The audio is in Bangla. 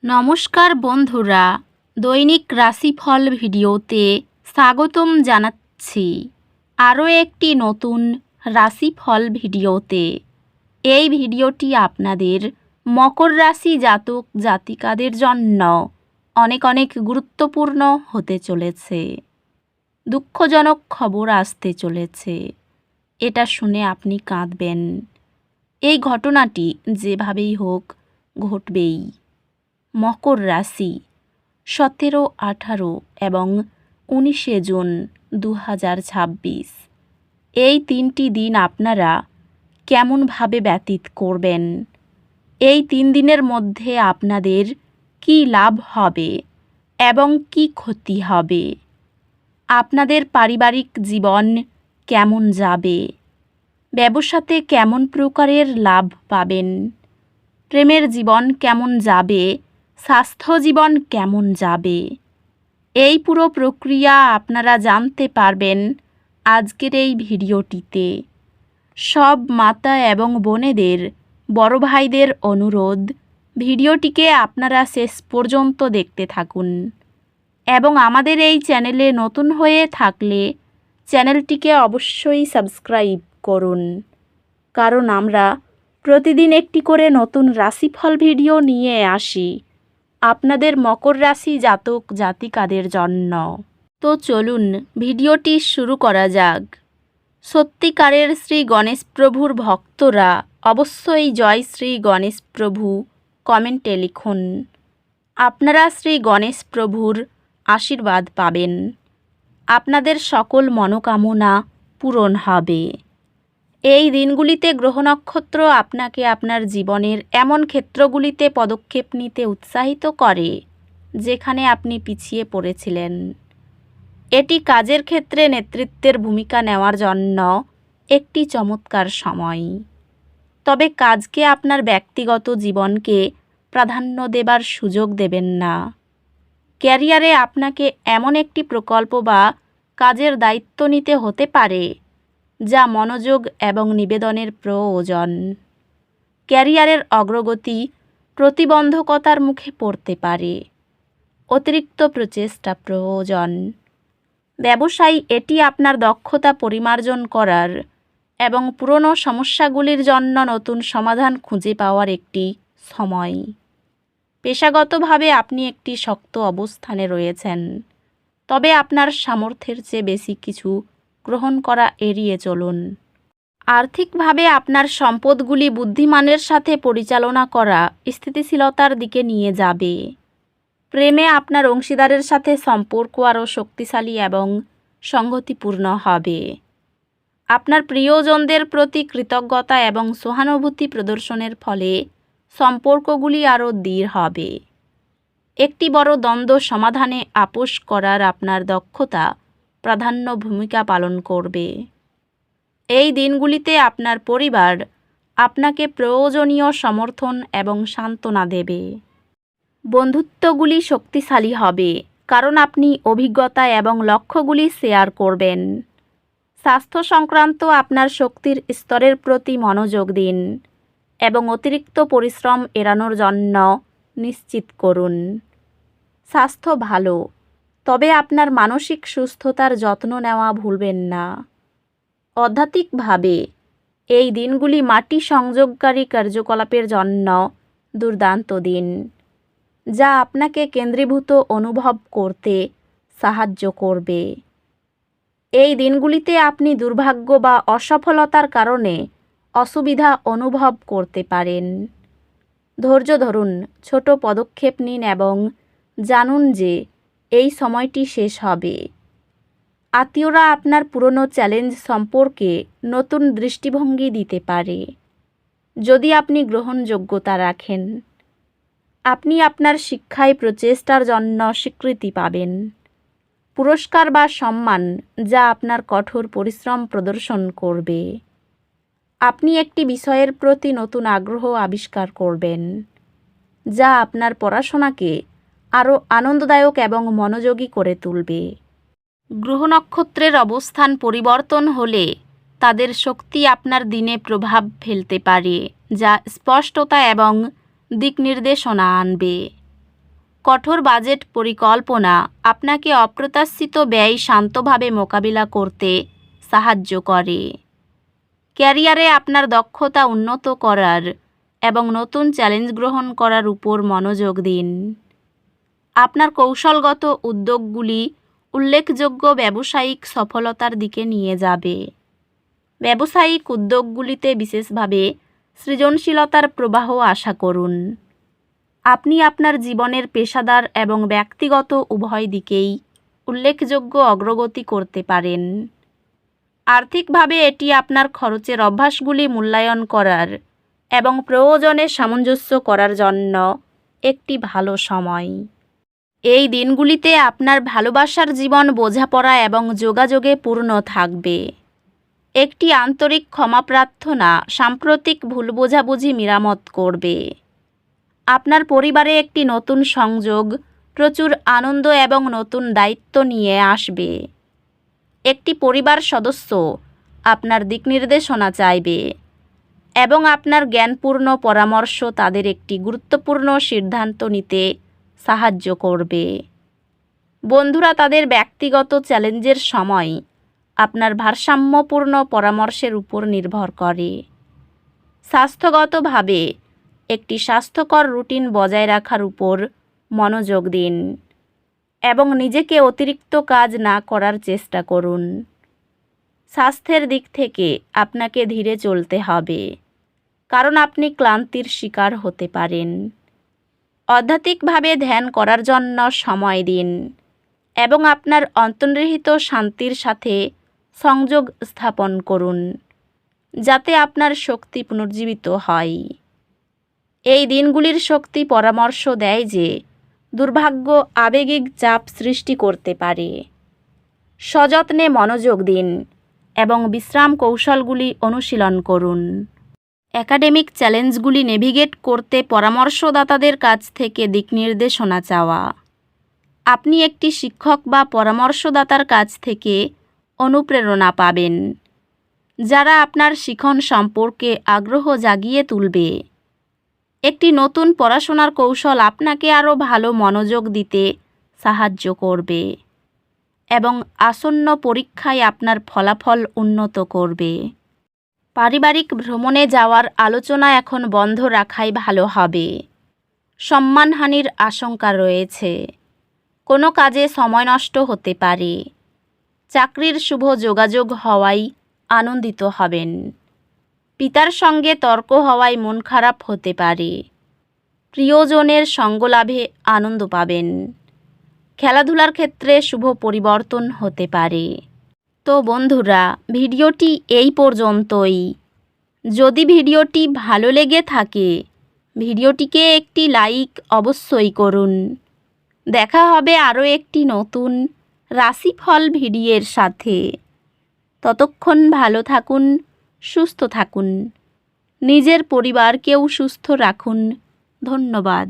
নমস্কার বন্ধুরা, দৈনিক রাশিফল ভিডিওতে স্বাগতম জানাচ্ছি আরও একটি নতুন রাশিফল ভিডিওতে। এই ভিডিওটি আপনাদের মকর রাশি জাতক জাতিকাদের জন্য অনেক অনেক গুরুত্বপূর্ণ হতে চলেছে। দুঃখজনক খবর আসতে চলেছে, এটা শুনে আপনি কাঁদবেন। এই ঘটনাটি যেভাবেই হোক ঘটবেই। মকর রাশি 17, 18 এবং 19 জুন 2026 এই 3টি দিন আপনারা কেমনভাবে ব্যতীত করবেন? এই 3 দিনের মধ্যে আপনাদের কি লাভ হবে এবং কি ক্ষতি হবে? আপনাদের পারিবারিক জীবন কেমন যাবে? ব্যবসাতে কেমন প্রকারের লাভ পাবেন? প্রেমের জীবন কেমন যাবে? স্বাস্থ্য জীবন কেমন যাবে? এই পুরো প্রক্রিয়া আপনারা জানতে পারবেন আজকের এই ভিডিওটিতে। সব মাতা এবং বোনেদের, বড় ভাইদের অনুরোধ, ভিডিওটিকে আপনারা শেষ পর্যন্ত দেখতে থাকুন এবং আমাদের এই চ্যানেলে নতুন হয়ে থাকলে চ্যানেলটিকে অবশ্যই সাবস্ক্রাইব করুন, কারণ আমরা প্রতিদিন একটি করে নতুন রাশিফল ভিডিও নিয়ে আসি আপনাদের মকর রাশি জাতক জাতিকাদের জন্য। তো চলুন ভিডিওটি শুরু করা যাক। সত্যিকারের শ্রী গণেশ প্রভুর ভক্তরা অবশ্যই জয় শ্রী গণেশ প্রভু কমেন্টে লিখুন। আপনারা শ্রী গণেশ প্রভুর আশীর্বাদ পাবেন। আপনাদের সকল মনোকামনা পূরণ হবে। এই দিনগুলিতে গ্রহ নক্ষত্র আপনাকে আপনার জীবনের এমন ক্ষেত্রগুলিতে পদক্ষেপ নিতে উৎসাহিত করে যেখানে আপনি পিছিয়ে পড়েছিলেন। এটি কাজের ক্ষেত্রে নেতৃত্বের ভূমিকা নেওয়ার জন্য একটি চমৎকার সময়। তবে কাজকে আপনার ব্যক্তিগত জীবনকে প্রাধান্য দেবার সুযোগ দেবেন না। ক্যারিয়ারে আপনাকে এমন একটি প্রকল্প বা কাজের দায়িত্ব নিতে হতে পারে যা মনোযোগ এবং নিবেদনের প্রয়োজন। ক্যারিয়ারের অগ্রগতি প্রতিবন্ধকতার মুখে পড়তে পারে। অতিরিক্ত প্রচেষ্টা প্রয়োজন। ব্যবসায়ী এটি আপনার দক্ষতা পরিমার্জন করার এবং পুরনো সমস্যাগুলির জন্য নতুন সমাধান খুঁজে পাওয়ার একটি সময়। পেশাগতভাবে আপনি একটি শক্ত অবস্থানে রয়েছেন, তবে আপনার সামর্থ্যের চেয়ে বেশি কিছু গ্রহণ করা এড়িয়ে চলুন। আর্থিকভাবে আপনার সম্পদগুলি বুদ্ধিমানের সাথে পরিচালনা করা স্থিতিশীলতার দিকে নিয়ে যাবে। প্রেমে আপনার অংশীদারের সাথে সম্পর্ক আরও শক্তিশালী এবং সংগতিপূর্ণ হবে। আপনার প্রিয়জনদের প্রতি কৃতজ্ঞতা এবং সহানুভূতি প্রদর্শনের ফলে সম্পর্কগুলি আরও দৃঢ় হবে। একটি বড় দ্বন্দ্ব সমাধানে আপোস করার আপনার দক্ষতা প্রাধান্য ভূমিকা পালন করবে। এই দিনগুলিতে আপনার পরিবার আপনাকে প্রয়োজনীয় সমর্থন এবং সান্ত্বনা দেবে। বন্ধুত্বগুলি শক্তিশালী হবে, কারণ আপনি অভিজ্ঞতা এবং লক্ষ্যগুলি শেয়ার করবেন। স্বাস্থ্য সংক্রান্ত আপনার শক্তির স্তরের প্রতি মনোযোগ দিন এবং অতিরিক্ত পরিশ্রম এড়ানোর জন্য নিশ্চিত করুন। স্বাস্থ্য ভালো, তবে আপনার মানসিক সুস্থতার যত্ন নেওয়া ভুলবেন না। আধ্যাত্মিকভাবে এই দিনগুলি মাটি সংযোগকারী কার্যকলাপের জন্য দুর্দান্ত দিন, যা আপনাকে কেন্দ্রীভূত অনুভব করতে সাহায্য করবে। এই দিনগুলিতে আপনি দুর্ভাগ্য বা অসফলতার কারণে অসুবিধা অনুভব করতে পারেন। ধৈর্য ধরুন, ছোট পদক্ষেপ নিন এবং জানুন যে এই সময়টি শেষ হবে। আত্মীয়রা আপনার পুরনো চ্যালেঞ্জ সম্পর্কে নতুন দৃষ্টিভঙ্গি দিতে পারে যদি আপনি গ্রহণযোগ্যতা রাখেন। আপনি আপনার শিক্ষায় প্রচেষ্টার জন্য স্বীকৃতি পাবেন। পুরস্কার বা সম্মান যা আপনার কঠোর পরিশ্রম প্রদর্শন করবে। আপনি একটি বিষয়ের প্রতি নতুন আগ্রহ আবিষ্কার করবেন, যা আপনার পড়াশোনাকে আরও আনন্দদায়ক এবং মনোযোগী করে তুলবে। গ্রহ নক্ষত্রের অবস্থান পরিবর্তন হলে তাদের শক্তি আপনার দিনে প্রভাব ফেলতে পারে, যা স্পষ্টতা এবং দিক নির্দেশনা আনবে। কঠোর বাজেট পরিকল্পনা আপনাকে অপ্রত্যাশিত ব্যয় শান্তভাবে মোকাবিলা করতে সাহায্য করে। ক্যারিয়ারে আপনার দক্ষতা উন্নত করার এবং নতুন চ্যালেঞ্জ গ্রহণ করার উপর মনোযোগ দিন। আপনার কৌশলগত উদ্যোগগুলি উল্লেখযোগ্য ব্যবসায়িক সফলতার দিকে নিয়ে যাবে। ব্যবসায়িক উদ্যোগগুলিতে বিশেষভাবে সৃজনশীলতার প্রবাহ আশা করুন। আপনি আপনার জীবনের পেশাদার এবং ব্যক্তিগত উভয় দিকেই উল্লেখযোগ্য অগ্রগতি করতে পারেন। আর্থিকভাবে এটি আপনার খরচের অভ্যাসগুলি মূল্যায়ন করার এবং প্রয়োজনে সামঞ্জস্য করার জন্য একটি ভালো সময়। এই দিনগুলিতে আপনার ভালোবাসার জীবন বোঝাপড়া এবং যোগাযোগে পূর্ণ থাকবে। একটি আন্তরিক ক্ষমা প্রার্থনা সাম্প্রতিক ভুল বোঝাবুঝি মেরামত করবে। আপনার পরিবারে একটি নতুন সংযোগ প্রচুর আনন্দ এবং নতুন দায়িত্ব নিয়ে আসবে। একটি পরিবার সদস্য আপনার দিক নির্দেশনা চাইবে এবং আপনার জ্ঞানপূর্ণ পরামর্শ তাদের একটি গুরুত্বপূর্ণ সিদ্ধান্ত নিতে সাহায্য করবে। বন্ধুরা তাদের ব্যক্তিগত চ্যালেঞ্জের সময় আপনার ভারসাম্যপূর্ণ পরামর্শের উপর নির্ভর করে। স্বাস্থ্যগতভাবে একটি স্বাস্থ্যকর রুটিন বজায় রাখার উপর মনোযোগ দিন এবং নিজেকে অতিরিক্ত কাজ না করার চেষ্টা করুন। স্বাস্থ্যের দিক থেকে আপনাকে ধীরে চলতে হবে, কারণ আপনি ক্লান্তির শিকার হতে পারেন। আধ্যাত্মিকভাবে ধ্যান করার জন্য সময় দিন এবং আপনার অন্তর্নিহিত শান্তির সাথে সংযোগ স্থাপন করুন, যাতে আপনার শক্তি পুনর্জীবিত হয়। এই দিনগুলির শক্তি পরামর্শ দেয় যে দুর্ভাগ্য আবেগিক চাপ সৃষ্টি করতে পারে। সযত্নে মনোযোগ দিন এবং বিশ্রাম কৌশলগুলি অনুশীলন করুন। একাডেমিক চ্যালেঞ্জগুলি নেভিগেট করতে পরামর্শদাতাদের কাছ থেকে দিকনির্দেশনা চাওয়া। আপনি একটি শিক্ষক বা পরামর্শদাতার কাছ থেকে অনুপ্রেরণা পাবেন, যারা আপনার শিখন সম্পর্কে আগ্রহ জাগিয়ে তুলবে। একটি নতুন পড়াশোনার কৌশল আপনাকে আরও ভালো মনোযোগ দিতে সাহায্য করবে এবং আসন্ন পরীক্ষায় আপনার ফলাফল উন্নত করবে। পারিবারিক ভ্রমণে যাওয়ার আলোচনা এখন বন্ধ রাখাই ভালো হবে। সম্মানহানির আশঙ্কা রয়েছে। কোনো কাজে সময় নষ্ট হতে পারে। চাকরির শুভ যোগাযোগ হওয়ায় আনন্দিত হবেন। পিতার সঙ্গে তর্ক হওয়ায় মন খারাপ হতে পারে। প্রিয়জনের সঙ্গলাভে আনন্দ পাবেন। খেলাধুলার ক্ষেত্রে শুভ পরিবর্তন হতে পারে। তো বন্ধুরা, ভিডিওটি এই পর্যন্তই। যদি ভিডিওটি ভালো লেগে থাকে, ভিডিওটিকে একটি লাইক অবশ্যই করুন। দেখা হবে আরও একটি নতুন রাশিফল ভিডিওর সাথে। ততক্ষণ ভালো থাকুন, সুস্থ থাকুন, নিজের পরিবারকেও সুস্থ রাখুন। ধন্যবাদ।